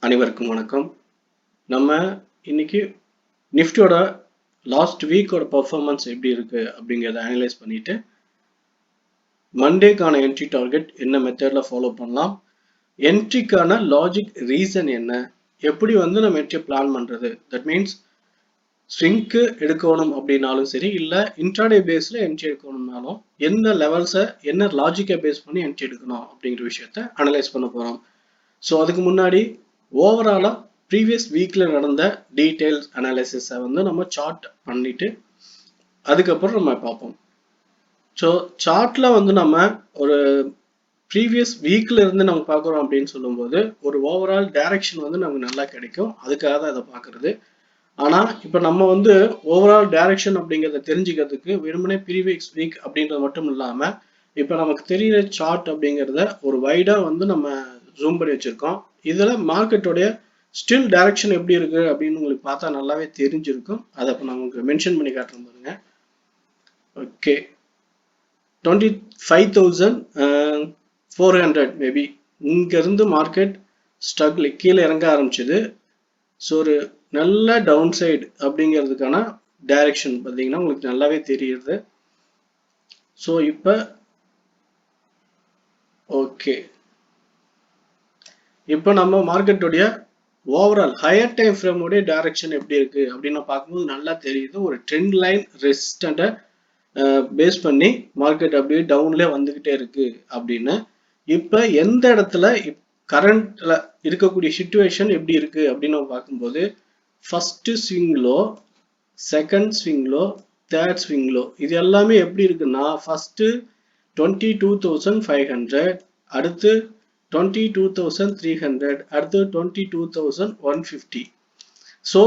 அனைவருக்கும் வணக்கம். நம்ம இன்னைக்கு நிஃப்டியோட லாஸ்ட் வீக்கோட பெர்ஃபார்மன்ஸ் எப்படி இருக்கு அப்படிங்கிறத அனலைஸ் பண்ணிட்டு மண்டேக்கான என்ட்ரி டார்கெட் என்ன மெத்தட்ல ஃபாலோ பண்ணலாம், என்ட்ரிக்கான லாஜிக் ரீசன் என்ன, எப்படி நம்ம என்ட்ரி பிளான் பண்றது, தட் மீன்ஸ் ஸ்விங்க்கு எடுக்கணும் அப்படின்னாலும் சரி, இல்லை இன்ட்ராடே பேஸ்ல என்ட்ரி எடுக்கணும்னாலும் என்ன லெவல்ஸை என்ன லாஜிக்கை பேஸ் பண்ணி என்ட்ரி எடுக்கணும் அப்படிங்கிற விஷயத்த அனலைஸ் பண்ண போறோம். ஸோ அதுக்கு முன்னாடி ஓவராலா ப்ரீவியஸ் வீக்ல நடந்த டீடைல்ஸ் அனாலிசிஸை நம்ம சார்ட் பண்ணிட்டு அதுக்கப்புறம் நம்ம பார்ப்போம். ஸோ சார்ட்ல நம்ம ஒரு ப்ரீவியஸ் வீக்ல இருந்து நம்ம பார்க்குறோம் அப்படின்னு சொல்லும்போது ஒரு ஓவரால் டைரக்ஷன் நமக்கு நல்லா கிடைக்கும். அதுக்காக தான் அதை பார்க்கறது. ஆனா இப்போ நம்ம ஓவரால் டைரக்ஷன் அப்படிங்கிறத தெரிஞ்சுக்கிறதுக்கு வெறுமனே ப்ரீவியஸ் வீக் அப்படின்றது மட்டும் இல்லாம இப்போ நமக்கு தெரியுற சார்ட் அப்படிங்கிறத ஒரு வைடா நம்ம ஜூம் பண்ணி வச்சிருக்கோம். இதுல மார்க்கெட்டோடைய ஸ்டில் டைரக்ஷன் எப்படி இருக்கு அப்படின்னு உங்களுக்கு பார்த்தா நல்லாவே தெரிஞ்சிருக்கும். அதை இப்போ நான் உங்களுக்கு மென்ஷன் பண்ணி காட்டுறேன் பாருங்க. ஓகே, 25,400 மேபி இங்க இருந்து மார்க்கெட் ஸ்ட்ரகிள் கீழே இறங்க ஆரம்பிச்சது. ஸோ ஒரு நல்ல டவுன் சைடு அப்படிங்கிறதுக்கான டைரக்ஷன் பார்த்தீங்கன்னா உங்களுக்கு நல்லாவே தெரியுது. ஸோ இப்போ ஓகே, இப்போ நம்ம மார்க்கெட்டுடைய ஓவரால் ஹையர் டைம் ஃப்ரேமோடைய டைரக்ஷன் எப்படி இருக்கு அப்படின்னு பார்க்கும்போது நல்லா தெரியுது. ஒரு ட்ரெண்ட் லைன் ரெசிஸ்டண்ட்டை பேஸ் பண்ணி மார்க்கெட் அப்படியே டவுன்லேயே வந்துகிட்டே இருக்கு அப்படின்னு. இப்போ எந்த இடத்துல கரண்ட்ல இருக்கக்கூடிய சிச்சுவேஷன் எப்படி இருக்கு அப்படின்னு பார்க்கும்போது ஃபர்ஸ்ட் ஸ்விங்லோ, செகண்ட் ஸ்விங்லோ, தேர்ட் ஸ்விங்லோ இது எல்லாமே எப்படி இருக்குன்னா ஃபர்ஸ்ட் 22,500, அடுத்து 22,300, அடுத்து 22,150. ஸோ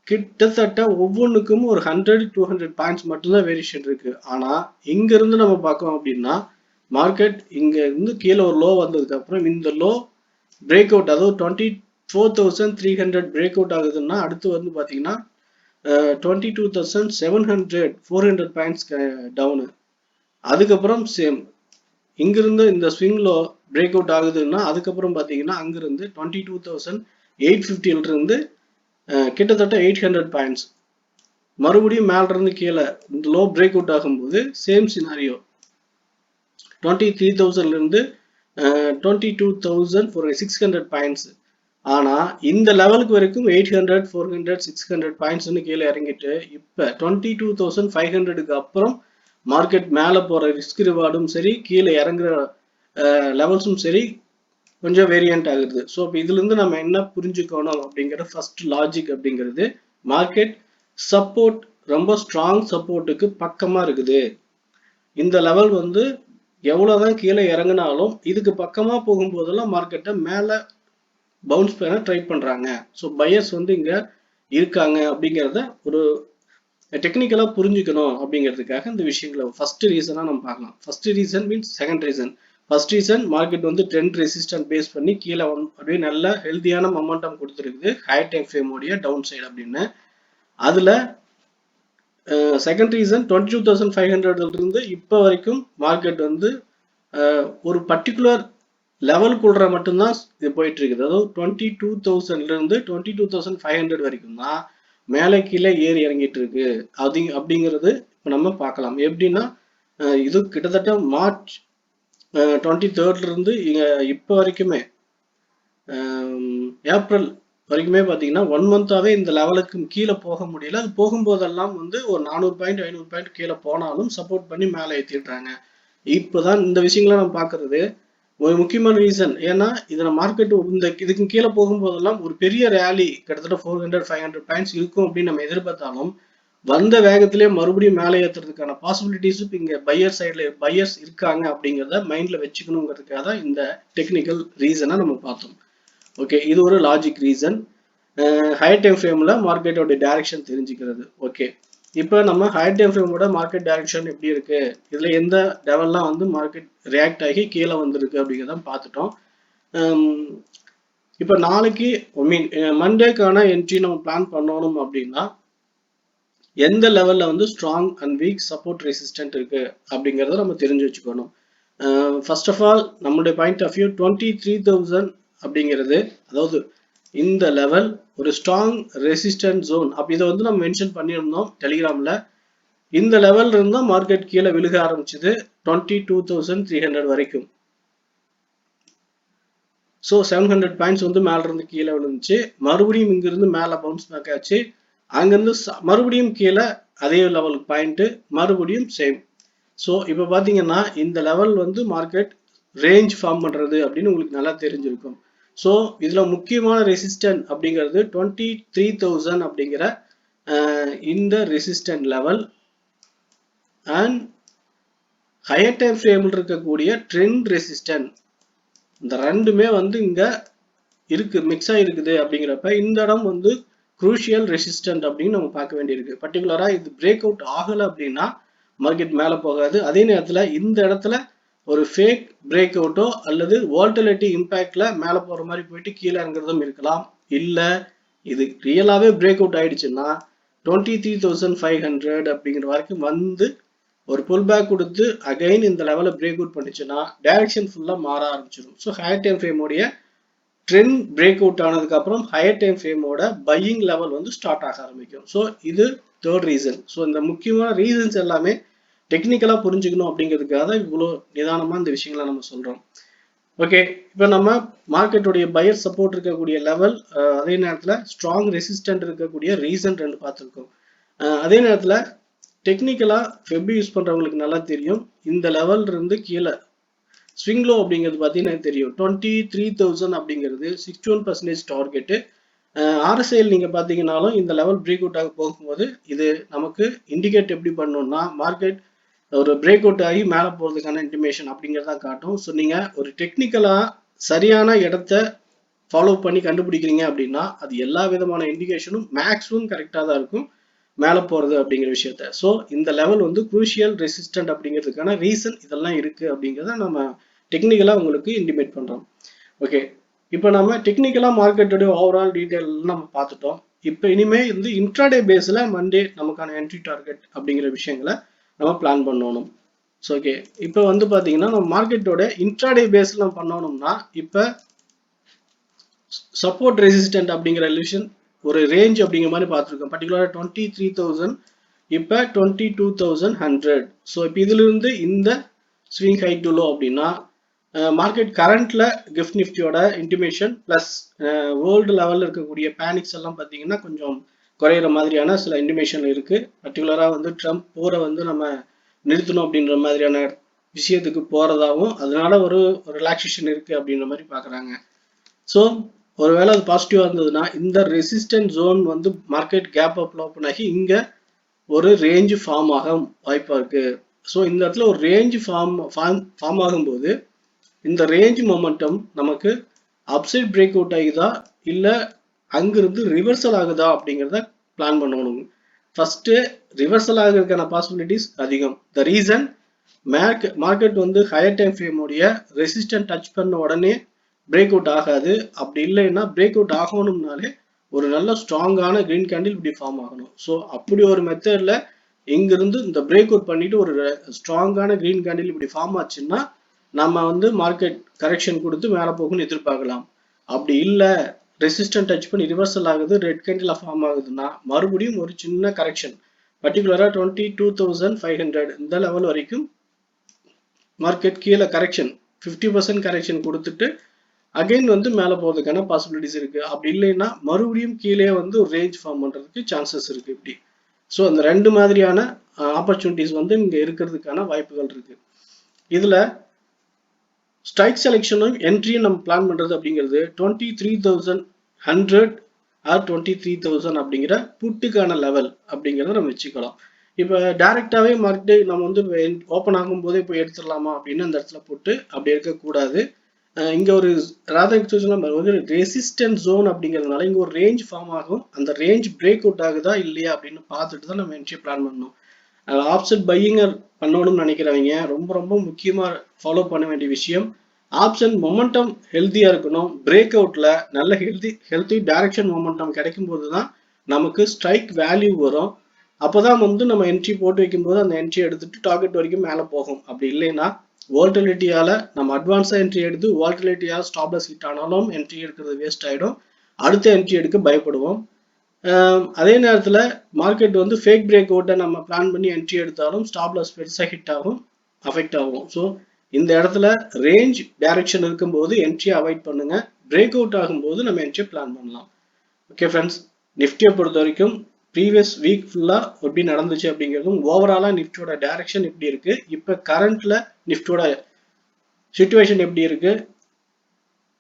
கிட்டத்தட்ட ஒவ்வொன்றுக்கும் ஒரு 100-200 பாயிண்ட்ஸ் மட்டும்தான் வேரியேஷன் இருக்கு. ஆனா இங்க இருந்து நம்ம பார்க்கோம் அப்படின்னா மார்க்கெட் இங்க இருந்து கீழே ஒரு லோ வந்ததுக்கு அப்புறம் இந்த லோ பிரேக் அவுட், அதாவது 24,300 பிரேக் அவுட் ஆகுதுன்னா அடுத்து பாத்தீங்கன்னா 22,700 400 பாயிண்ட்ஸ் டவுனு. அதுக்கப்புறம் சேம் இங்கிருந்து இந்த ஸ்விங்ல பிரேக் அவுட் ஆகுதுன்னா அதுக்கப்புறம் பாத்தீங்கன்னா அங்கிருந்து 22,850 இருந்து கிட்டத்தட்ட 800 பாயிண்ட்ஸ் மறுபடியும் மேல இருந்து கீழே இந்த லோ பிரேக் அவுட் ஆகும்போது சேம் சினாரியோ 23,000 இருந்து 22,600 பாயிண்ட்ஸ். ஆனா இந்த லெவலுக்கு வரைக்கும் 800, 400, 600 பாயிண்ட்ஸ்னு கீழே இறங்கிட்டு இப்ப 22,500க்கு அப்புறம் மார்க்கெட் மேல போற ரிஸ்க் ரிவார்டும் சரி, கீழே இறங்குற லெவல்ஸும் சரி கொஞ்சம் வேரியன்ட் ஆகுது. ஸோ இப்போ இதுல இருந்து நம்ம என்ன புரிஞ்சுக்கணும் அப்படிங்கிற ஃபர்ஸ்ட் லாஜிக் அப்படிங்கிறது மார்க்கெட் சப்போர்ட் ரொம்ப ஸ்ட்ராங் சப்போர்ட்டுக்கு பக்கமா இருக்குது. இந்த லெவல் எவ்வளவுதான் கீழே இறங்கினாலும் இதுக்கு பக்கமா போகும்போதெல்லாம் மார்க்கெட்டை மேல பவுன்ஸ் பண்ண ட்ரை பண்றாங்க. ஸோ பையர்ஸ் இங்க இருக்காங்க அப்படிங்கிறத ஒரு டெக்னிக்கலா புரிஞ்சுக்கணும் அப்படிங்கிறதுக்காக இந்த விஷயங்களை ஃபர்ஸ்ட் ரீசனா நம்ம பார்க்கலாம். First reason means second reason. First reason market trend resistant base பண்ணி கீழே அப்படியே நல்ல ஹெல்த்தியான மொமெண்டம் கொடுத்துருக்குது ஹையர் டைம் ஃப்ரேமோடைய டவுன் சைடு அப்படின்னு. அதுல செகண்ட் ரீசன் 22,500 இருந்து இப்போ வரைக்கும் மார்க்கெட் ஒரு பர்டிகுலர் லெவலுக்குள்ள மட்டும்தான் இது போயிட்டு இருக்குது. அதாவது 22,000 இருந்து 22,500 வரைக்கும் தான் மேலே கீழே ஏறி இறங்கிட்டு இருக்கு. அப்படிங்கிறது இப்போ நம்ம பார்க்கலாம். எப்படின்னா இது கிட்டத்தட்ட மார்ச் 23rd இருந்து இப்போ வரைக்குமே ஏப்ரல் வரைக்குமே பார்த்தீங்கன்னா 1 மந்தாவே இந்த லெவலுக்கு கீழே போக முடியல. அது போகும்போதெல்லாம் ஒரு 400 பாயிண்ட் 500 பாயிண்ட் கீழே போனாலும் சப்போர்ட் பண்ணி மேலே ஏற்றிடுறாங்க. இப்போதான் இந்த விஷயங்களை நம்ம பார்க்கறது ஒரு முக்கியமான ரீசன். ஏன்னா இதுல மார்க்கெட் இதுக்கு கீழே போகும்போதெல்லாம் ஒரு பெரிய ரேலி கிட்டத்தட்ட 400-500 பாயிண்ட்ஸ் இருக்கும் அப்படின்னு நம்ம எதிர்பார்த்தாலும் வந்த வேகத்திலே மறுபடியும் மேலே ஏற்றுறதுக்கான பாசிபிலிட்டிஸ் இங்க பையர் சைட்ல பையர்ஸ் இருக்காங்க அப்படிங்கிறத மைண்ட்ல வச்சுக்கணுங்கிறதுக்காக தான் இந்த டெக்னிக்கல் ரீசனை நம்ம பார்த்தோம். ஓகே, இது ஒரு லாஜிக் ரீசன். ஹையர் டைம் ஃப்ரேம்ல மார்க்கெட்டோட டைரக்ஷன் தெரிஞ்சுக்கிறது. ஓகே, இப்போ நம்ம ஹையர் டைம் ஃப்ரேமோட மார்க்கெட் டைரக்ஷன் எப்படி இருக்கு, இதுல எந்த லெவல்லாம் மார்க்கெட் ரியாக்ட் ஆகி கீழே வந்திருக்கு அப்படிங்கிறத பார்த்துட்டோம். இப்போ நாளைக்கு மண்டேக்கான என்ட்ரி நம்ம பிளான் பண்ணணும் அப்படின்னா எந்த லெவல்ல strong and week support resistant இருக்கு அப்படிங்கிறத நம்ம தெரிஞ்சு வச்சுக்கணும். ஃபர்ஸ்ட் ஆஃப் ஆல் நம்மளுடைய பாயிண்ட் ஆஃப் வியூ 23,000 அப்படிங்கிறது, அதாவது இந்த லெவல் ஒரு ஸ்ட்ராங் ரெசிஸ்டன்ட் ஜோன். அப்ப இதை வந்து நம்ம மென்ஷன் பண்ணியிருந்தோம் டெலிகிராம்ல. இந்த லெவல் இருந்தா மார்க்கெட் கீழே விழுக ஆரம்பிச்சது 22,300 வரைக்கும். ஸோ 700 பாயிண்ட்ஸ் வந்து மேல இருந்து கீழே விழுந்துச்சு. மறுபடியும் இங்கிருந்து மேல பவுன்ஸ் பேக் ஆச்சு. அங்கிருந்து மறுபடியும் கீழே அதே லெவலுக்கு பாயிண்ட், மறுபடியும் சேம். ஸோ இப்போ பார்த்தீங்கன்னா இந்த லெவல் வந்து மார்க்கெட் ரேஞ்ச் ஃபார்ம் பண்றது அப்படின்னு உங்களுக்கு நல்லா தெரிஞ்சிருக்கும். ஸோ இதுல முக்கியமான ரெசிஸ்டன்ட் அப்படிங்கிறது 23,000 அப்படிங்கிற இந்த resistant level and higher time ஃப்ரேமில் இருக்கக்கூடிய ட்ரெண்ட் ரெசிஸ்டன்ட். இந்த ரெண்டுமே வந்து இங்க இருக்கு, மிக்ஸ் ஆகிருக்குது. அப்படிங்கிறப்ப இந்த இடம் வந்து குரூஷியல் ரெசிஸ்டன்ட் அப்படின்னு நம்ம பார்க்க வேண்டியிருக்கு. பர்டிகுலரா இது பிரேக் அவுட் ஆகலை அப்படின்னா மார்க்கெட் மேலே போகாது. அதே நேரத்தில் இந்த இடத்துல ஒரு ஃபேக் பிரேக் அவுட்டோ அல்லது வால்டிலிட்டி இம்பாக்ட்ல மேலே போகிற மாதிரி போயிட்டு கீழே இறங்குறதும் இருக்கலாம். இல்லை இது ரியலாகவே பிரேக் அவுட் ஆயிடுச்சுன்னா 23,500 அப்படிங்கிற வரைக்கும் வந்து ஒரு புல் பேக் கொடுத்து அகைன் இந்த லெவலை பிரேக் அவுட் பண்ணிச்சுன்னா டைரக்ஷன் ஃபுல்லாக மாற ஆரம்பிச்சிடும். ஸோ ஹையர் டைம் ஃப்ரேமோடைய ட்ரெண்ட் பிரேக் அவுட் ஆனதுக்கு அப்புறம் ஹையர் டைம் ஃப்ரேமோட பையிங் லெவல் வந்து ஸ்டார்ட் ஆக ஆரம்பிக்கும். ஸோ இது தேர்ட் ரீசன். ஸோ இந்த முக்கியமான ரீசன்ஸ் எல்லாமே டெக்னிக்கலா புரிஞ்சுக்கணும் அப்படிங்கிறதுக்காக தான் இவ்வளோ நிதானமா இந்த விஷயங்களை நம்ம சொல்றோம். ஓகே, இப்போ நம்ம மார்க்கெட்டுடைய பையர் சப்போர்ட் இருக்கக்கூடிய லெவல், அதே நேரத்தில் ஸ்ட்ராங் ரெசிஸ்டன்ட் இருக்கக்கூடிய ரீசன் ரெண்டு பார்த்துருக்கோம். அதே நேரத்தில் டெக்னிக்கலா ஃபெபி யூஸ் பண்றவங்களுக்கு நல்லா தெரியும். இந்த லெவல் இருந்து கீழே ஸ்விங் லோ அப்படிங்கிறது பார்த்தீங்கன்னா தெரியும். 23,000 அப்படிங்கிறது 61% டார்கெட்டு. ஆர்எஸ்ஐயில் நீங்கள் பார்த்தீங்கன்னாலும் இந்த லெவல் பிரேக் அவுட் ஆக போகும்போது இது நமக்கு இண்டிகேட் எப்படி பண்ணணும்னா மார்க்கெட் ஒரு பிரேக் அவுட் ஆகி மேலே போகிறதுக்கான இன்டிமேஷன் அப்படிங்கிறத காட்டும். ஸோ நீங்கள் ஒரு டெக்னிக்கலாக சரியான இடத்த ஃபாலோ பண்ணி கண்டுபிடிக்கிறீங்க அப்படின்னா அது எல்லா விதமான இண்டிகேஷனும் மேக்ஸிமம் கரெக்டாக தான் இருக்கும் மேலே போகிறது அப்படிங்கிற விஷயத்த. ஸோ இந்த லெவல் வந்து குரூஷியல் ரெசிஸ்டன்ட் அப்படிங்கிறதுக்கான ரீசன் இதெல்லாம் இருக்குது அப்படிங்கிறத நம்ம டெக்னிக்கலாக உங்களுக்கு இன்டிமேட் பண்ணுறோம். ஓகே, இப்போ நம்ம டெக்னிக்கலாக மார்க்கெட்டோடைய ஓவரால் டீட்டெயில் நம்ம பார்த்துட்டோம். இப்போ இனிமேல் வந்து இன்ட்ராடே பேஸில் மண்டே நமக்கான என்ட்ரி டார்கெட் அப்படிங்கிற விஷயங்களை நம்ம பிளான் பண்ணணும். ஸோ ஓகே, இப்போ வந்து பார்த்தீங்கன்னா நம்ம மார்க்கெட்டோட இன்ட்ராடே பேஸில் நம்ம பண்ணணும்னா இப்போ சப்போர்ட் ரெசிஸ்டன்ட் அப்படிங்கிற விஷயம் ஒரு ரேஞ்ச் அப்படிங்கிற மாதிரி பார்த்துருக்கோம். பர்டிகுலராக 23,000 இப்போ 22,100. ஸோ இப்போ இதிலிருந்து இந்த ஸ்விங் ஹை டு லோ அப்படின்னா மார்க்கெட் கரண்ட்ல கிஃப்ட் நிஃப்டியோட இன்டிமேஷன் பிளஸ் வேர்ல்டு லெவலில் இருக்கக்கூடிய பேனிக்ஸ் எல்லாம் பார்த்தீங்கன்னா கொஞ்சம் குறையிற மாதிரியான சில இன்டிமேஷன் இருக்கு. பர்டிகுலராக வந்து ட்ரம்ப் போரை வந்து நம்ம நிறுத்தணும் அப்படின்ற மாதிரியான விஷயத்துக்கு போறதாகவும் அதனால ஒரு ரிலாக்ஸேஷன் இருக்கு அப்படின்ற மாதிரி பார்க்குறாங்க. ஸோ ஒருவேளை அது பாசிட்டிவா இருந்ததுன்னா இந்த ரெசிஸ்டன்ட் ஜோன் வந்து மார்க்கெட் கேப் அப்ல ஓப்பன் ஆகி இங்க ஒரு ரேஞ்ச் ஃபார்ம் ஆக வாய்ப்பா இருக்கு. ஸோ இந்த இடத்துல ஒரு ரேஞ்ச் ஃபார்ம் ஆகும்போது இந்த ரேஞ்ச் மொமெண்டம் நமக்கு அப்சைட் பிரேக் அவுட் ஆகுதா இல்லை அங்கிருந்து ரிவர்சல் ஆகுதா அப்படிங்கிறத பிளான் பண்ணணும். ஃபர்ஸ்ட் ரிவர்சல் ஆகிறதுக்கான பாசிபிலிட்டிஸ் அதிகம். த ரீசன் மார்க்கெட் வந்து ஹையர் டைம் ஃப்ரேமோடைய ரெசிஸ்டன்ட் டச் பண்ண உடனே பிரேக் அவுட் ஆகாது. அப்படி இல்லைன்னா பிரேக் அவுட் ஆகணும்னாலே ஒரு நல்ல ஸ்ட்ராங்கான கிரீன் கேண்டில் இப்படி ஃபார்ம் ஆகணும். ஸோ அப்படி ஒரு மெத்தட்ல இங்கிருந்து இந்த பிரேக் அவுட் பண்ணிட்டு ஒரு ஸ்ட்ராங்கான கிரீன் கேண்டில் இப்படி ஃபார்ம் ஆச்சுன்னா நம்ம வந்து மார்க்கெட் கரெக்ஷன் கொடுத்து மேலே போகும்னு எதிர்பார்க்கலாம். அப்படி இல்லை ரெசிஸ்டன்ட் டச் பண்ணி ரிவர்சல் ஆகுது, ரெட் கேண்டில் ஃபார்ம் ஆகுதுன்னா மறுபடியும் ஒரு சின்ன கரெக்ஷன் பர்டிகுலராக 22,500 இந்த லெவல் வரைக்கும் மார்க்கெட் கீழே கரெக்ஷன் 50% கரெக்ஷன் கொடுத்துட்டு அகைன் வந்து மேலே போகிறதுக்கான பாசிபிலிட்டிஸ் இருக்கு. அப்படி இல்லைன்னா மறுபடியும் கீழே வந்து ஒரு ரேஞ்ச் ஃபார்ம் பண்றதுக்கு சான்சஸ் இருக்கு இப்படி. ஸோ அந்த ரெண்டு மாதிரியான ஆப்பர்ச்சுனிட்டிஸ் வந்து இங்க இருக்கிறதுக்கான வாய்ப்புகள் இருக்கு. இதுல ஸ்ட்ரைக் செலெக்ஷனும் என்ட்ரியும் நம்ம பிளான் பண்றது அப்படிங்கிறது 23,100 ஆர் 23,000 அப்படிங்கிற புட்டுக்கான லெவல் அப்படிங்கிறத நம்ம வச்சுக்கலாம். இப்போ டைரக்டாவே மார்க்கெட் நம்ம வந்து ஓப்பன் ஆகும் போதே போய் எடுத்துடலாமா அப்படின்னு அந்த இடத்துல போட்டு அப்படி இருக்கக்கூடாது. இங்க ஒரு ரெசிஸ்டன்ட் ஜோன் அப்படிங்கிறதுனால இங்க ஒரு ரேஞ்ச் ஃபார்ம் ஆகும். அந்த ரேஞ்ச் பிரேக் அவுட் ஆகுதா இல்லையா அப்படின்னு பார்த்துட்டு தான் நம்ம என்ட்ரி பிளான் பண்ணணும். ஆப்ஷன் பையிங் பண்ணணும்னு நினைக்கிறவங்க ரொம்ப ரொம்ப முக்கியமா ஃபாலோ பண்ண வேண்டிய விஷயம், ஆப்ஷன் மொமெண்டம் ஹெல்த்தியா இருக்கணும். பிரேக் அவுட்ல நல்ல ஹெல்த்தி டைரக்ஷன் மொமெண்டம் கிடைக்கும் போதுதான் நமக்கு ஸ்ட்ரைக் வேல்யூ வரும். அப்போதான் வந்து நம்ம என்ட்ரி போட்டு வைக்கும் போது அந்த என்ட்ரி எடுத்துட்டு டார்கெட் வரைக்கும் மேலே போகும். அப்படி இல்லைன்னா வால்டிலிட்டியால நம்ம அட்வான்ஸா என்ட்ரி எடுத்து வால்டிலிட்டியால ஸ்டாப்லஸ் ஹிட் ஆனாலும் என்ட்ரி எடுக்கிறது வேஸ்ட் ஆயிடும். அடுத்த என்ட்ரி எடுக்க பயப்படுவோம். அதே நேரத்தில் மார்க்கெட் வந்து ஃபேக் பிரேக் அவுட்டை நம்ம பிளான் பண்ணி என்ட்ரி எடுத்தாலும் ஸ்டாப் லாஸ் பெருசாக ஹிட் ஆகும், அஃபெக்ட் ஆகும். ஸோ இந்த இடத்துல ரேஞ்ச் டைரக்ஷன் இருக்கும்போது என்ட்ரியை அவாய்ட் பண்ணுங்க. பிரேக் அவுட் ஆகும்போது நம்ம என்ட்ரியை பிளான் பண்ணலாம். ஓகே ஃப்ரெண்ட்ஸ், நிஃப்டியை பொறுத்த வரைக்கும் ப்ரீவியஸ் வீக் ஃபுல்லாக எப்படி நடந்துச்சு அப்படிங்கிறதும் ஓவராலாக நிஃப்டியோட டைரக்ஷன் எப்படி இருக்கு, இப்போ கரண்ட்ல நிஃப்டியோட சிச்சுவேஷன் எப்படி இருக்கு,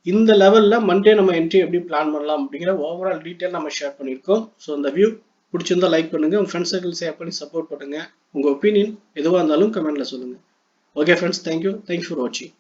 இந்த லெவலில் மண்டே நம்ம என்ட்ரி எப்படி பிளான் பண்ணலாம் அப்படிங்கிற ஓவரால் டீட்டெயில் நம்ம ஷேர் பண்ணியிருக்கோம். ஸோ இந்த வியூ பிடிச்சிருந்தா லைக் பண்ணுங்க, உங்கள் ஃப்ரெண்ட்ஸ் சர்க்கிள் ஷேர் பண்ணி சப்போர்ட் பண்ணுங்க. உங்கள் ஒப்பீனியன் எதுவாக இருந்தாலும் கமெண்ட்ல சொல்லுங்க. ஓகே ஃப்ரெண்ட்ஸ், தேங்க்யூ ஃபார் வாட்சிங்.